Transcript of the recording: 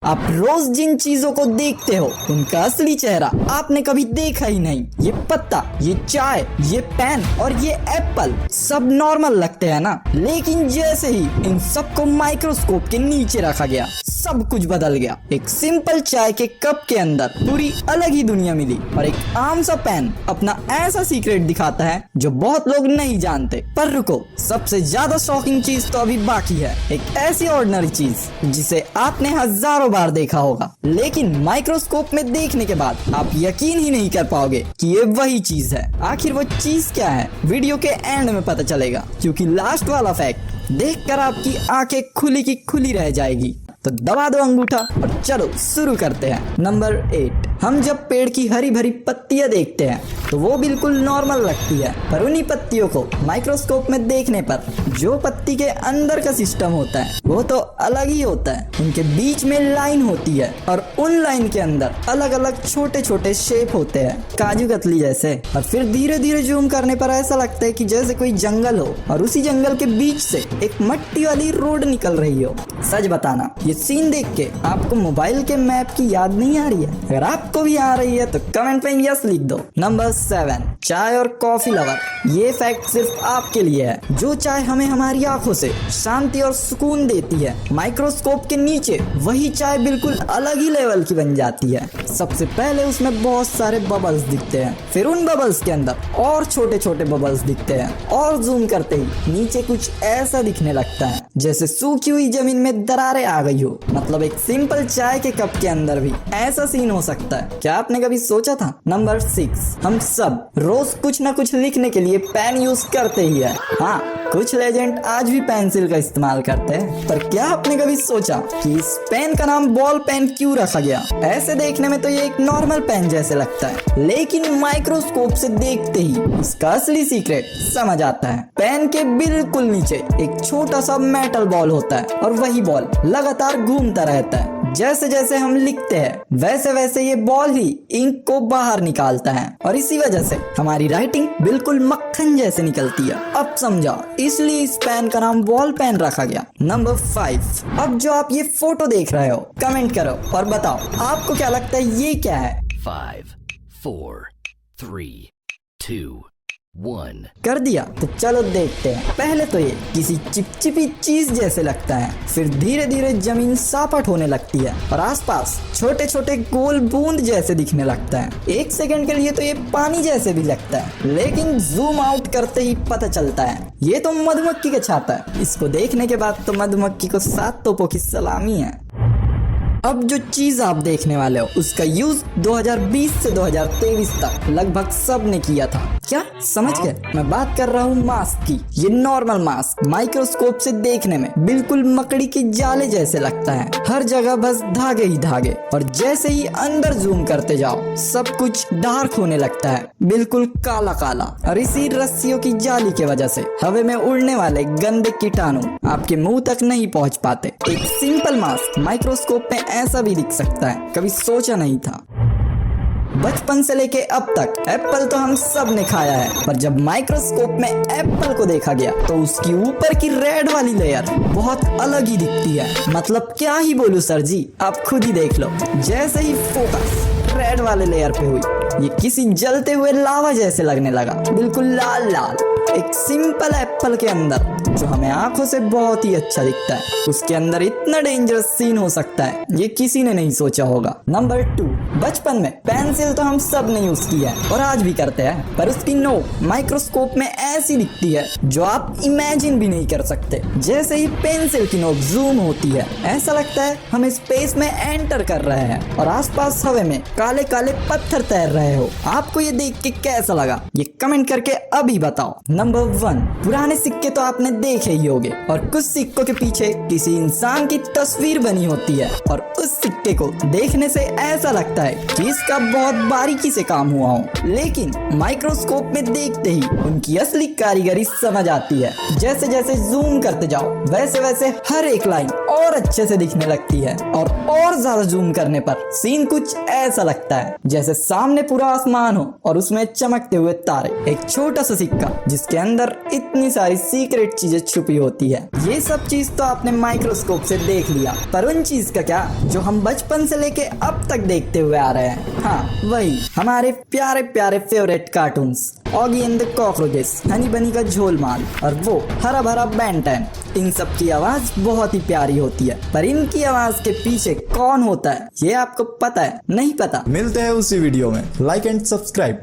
आप रोज जिन चीजों को देखते हो उनका असली चेहरा आपने कभी देखा ही नहीं। ये पत्ता, ये चाय, ये पेन और ये एप्पल सब नॉर्मल लगते हैं ना, लेकिन जैसे ही इन सबको माइक्रोस्कोप के नीचे रखा गया सब कुछ बदल गया। एक सिंपल चाय के कप के अंदर पूरी अलग ही दुनिया मिली और एक आम सा पेन अपना ऐसा सीक्रेट दिखाता है जो बहुत लोग नहीं जानते। पर रुको, सबसे ज्यादा शॉकिंग चीज तो अभी बाकी है। एक ऐसी ऑर्डिनरी चीज जिसे आपने हजारों बार देखा होगा, लेकिन माइक्रोस्कोप में देखने के बाद आप यकीन ही नहीं कर पाओगे कि ये वही चीज है। आखिर वो चीज क्या है, वीडियो के एंड में पता चलेगा, क्योंकि लास्ट वाला फैक्ट देखकर आपकी आंखें खुली की खुली रह जाएगी। तो दबा दो अंगूठा और चलो शुरू करते हैं। नंबर 8, हम जब पेड़ की हरी भरी पत्तियां देखते हैं तो वो बिल्कुल नॉर्मल लगती है, पर उन्हीं पत्तियों को माइक्रोस्कोप में देखने पर जो पत्ती के अंदर का सिस्टम होता है वो तो अलग ही होता है। उनके बीच में लाइन होती है और उन लाइन के अंदर अलग अलग छोटे छोटे शेप होते हैं, काजू कतली जैसे। और फिर धीरे धीरे जूम करने पर ऐसा लगता है कि जैसे कोई जंगल हो और उसी जंगल के बीच से एक मट्टी वाली रोड निकल रही हो। सच बताना, ये सीन देख के आपको मोबाइल के मैप की याद नहीं आ रही है? अगर आपको भी आ रही है तो कमेंट में यस लिख दो। नंबर 7, चाय और कॉफी लवर। ये फैक्ट सिर्फ आपके लिए है। जो चाय हमें हमारी आंखों से शांति और सुकून देती है, माइक्रोस्कोप के नीचे वही चाय बिल्कुल अलग ही लेवल की बन जाती है। सबसे पहले उसमें बहुत सारे बबल्स दिखते हैं, फिर उन बबल्स के अंदर और छोटे छोटे बबल्स दिखते हैं, और जूम करते ही नीचे कुछ ऐसा दिखने लगता है जैसे सूखी हुई जमीन में दरारें आ गई हो। मतलब एक सिंपल चाय के कप के अंदर भी ऐसा सीन हो सकता है। क्या आपने कभी सोचा था? नंबर 6, हम सब रोज कुछ ना कुछ लिखने के लिए पेन यूज करते ही है। हाँ, कुछ लेजेंड आज भी पेंसिल का इस्तेमाल करते हैं, पर क्या आपने कभी सोचा कि इस पेन का नाम बॉल पेन क्यों रखा गया? ऐसे देखने में तो ये एक नॉर्मल पेन जैसे लगता है, लेकिन माइक्रोस्कोप से देखते ही इसका असली सीक्रेट समझ आता है। पेन के बिल्कुल नीचे एक छोटा सा मेटल बॉल होता है और वही बॉल लगातार घूमता रहता है। जैसे जैसे हम लिखते हैं वैसे वैसे ये बॉल ही इंक को बाहर निकालता है और इसी वजह से हमारी राइटिंग बिल्कुल मक्खन जैसे निकलती है। अब समझा, इसलिए इस पेन का नाम बॉल पेन रखा गया। नंबर 5, अब जो आप ये फोटो देख रहे हो, कमेंट करो और बताओ आपको क्या लगता है ये क्या है? 5, 4, 3, 2, 1। कर दिया? तो चलो देखते हैं। पहले तो ये किसी चिपचिपी चीज जैसे लगता है, फिर धीरे धीरे जमीन सापट होने लगती है और आसपास छोटे छोटे गोल बूंद जैसे दिखने लगता है। एक सेकंड के लिए तो ये पानी जैसे भी लगता है, लेकिन जूम आउट करते ही पता चलता है ये तो मधुमक्खी का छाता है। इसको देखने के बाद तो मधुमक्खी को 7 तोपों की सलामी है। अब जो चीज आप देखने वाले हो उसका यूज 2020 से 2023 तक लगभग सब ने किया था। क्या समझ गए? मैं बात कर रहा हूँ मास्क की। ये नॉर्मल मास्क माइक्रोस्कोप से देखने में बिल्कुल मकड़ी के जाले जैसे लगता है, हर जगह बस धागे ही धागे, और जैसे ही अंदर जूम करते जाओ सब कुछ डार्क होने लगता है, बिल्कुल काला काला। और इसी रस्सियों की जाली की वजह से हवा में उड़ने वाले गंदे कीटाणु आपके मुंह तक नहीं पहुंच पाते। एक सिंपल मास्क माइक्रोस्कोप में ऐसा भी दिख सकता है, कभी सोचा नहीं था। बचपन से लेके अब तक एप्पल तो हम सब ने खाया है, पर जब माइक्रोस्कोप में एप्पल को देखा गया तो उसकी ऊपर की रेड वाली लेयर बहुत अलग ही दिखती है। मतलब क्या ही बोलूं सर जी, आप खुद ही देख लो। जैसे ही फोकस रेड वाले लेयर पे हुई, ये किसी जलते हुए लावा जैसे लगने लगा, बिल्कुल लाल लाल। एक सिंपल एप्पल के अंदर जो हमें आंखों से बहुत ही अच्छा दिखता है, उसके अंदर इतना डेंजरस सीन हो सकता है ये किसी ने नहीं सोचा होगा। नंबर 2, बचपन में पेंसिल तो हम सब ने यूज किया है और आज भी करते हैं, पर उसकी नोक माइक्रोस्कोप में ऐसी दिखती है जो आप इमेजिन भी नहीं कर सकते। जैसे ही पेंसिल की नोक जूम होती है ऐसा लगता है हम स्पेस में एंटर कर रहे हैं और आसपास हवा में काले काले पत्थर तैर रहे हो। आपको ये देख के कैसा लगा ये कमेंट करके अभी बताओ। नंबर 1, पुराने सिक्के तो आपने देखे ही होंगे और कुछ सिक्कों के पीछे किसी इंसान की तस्वीर बनी होती है और उस सिक्के को देखने से ऐसा लगता है कि इसका बहुत बारीकी से काम हुआ हो, लेकिन माइक्रोस्कोप में देखते ही उनकी असली कारीगरी समझ आती है। जैसे जैसे जूम करते जाओ वैसे वैसे हर एक लाइन और अच्छे से दिखने लगती है और ज्यादा जूम करने पर सीन कुछ ऐसा लगता है जैसे सामने पूरा आसमान हो और उसमें चमकते हुए तारे। एक छोटा सा सिक्का जिसके अंदर इतनी सारी सीक्रेट चीजें चीजें छुपी होती है। ये सब चीज तो आपने माइक्रोस्कोप से देख लिया, पर उन चीज का क्या जो हम बचपन से लेके अब तक देखते हुए आ रहे हैं। हाँ, वही हमारे प्यारे प्यारे favourite cartoons, Oggy and the cockroaches, Honey बनी का झोलमाल और वो हरा भरा बेन 10। इन सब की आवाज बहुत ही प्यारी होती है, पर इनकी आवाज के पीछे कौन होता है ये आपको पता है? नहीं पता? मिलते हैं उसी वीडियो में। Like and subscribe.